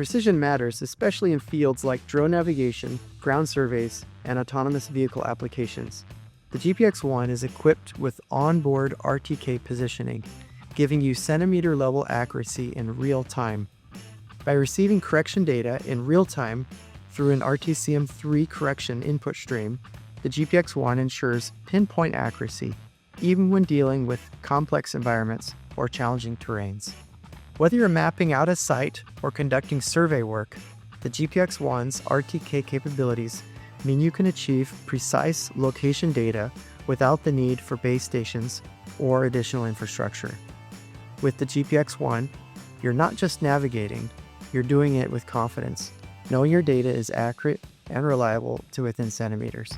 Precision matters, especially in fields like drone navigation, ground surveys, and autonomous vehicle applications. The GPX-1 is equipped with onboard RTK positioning, giving you centimeter-level accuracy in real time. By receiving correction data in real time through an RTCM3 correction input stream, the GPX-1 ensures pinpoint accuracy, even when dealing with complex environments or challenging terrains. Whether you're mapping out a site or conducting survey work, the GPX-1's RTK capabilities mean you can achieve precise location data without the need for base stations or additional infrastructure. With the GPX-1, you're not just navigating, you're doing it with confidence, knowing your data is accurate and reliable to within centimeters.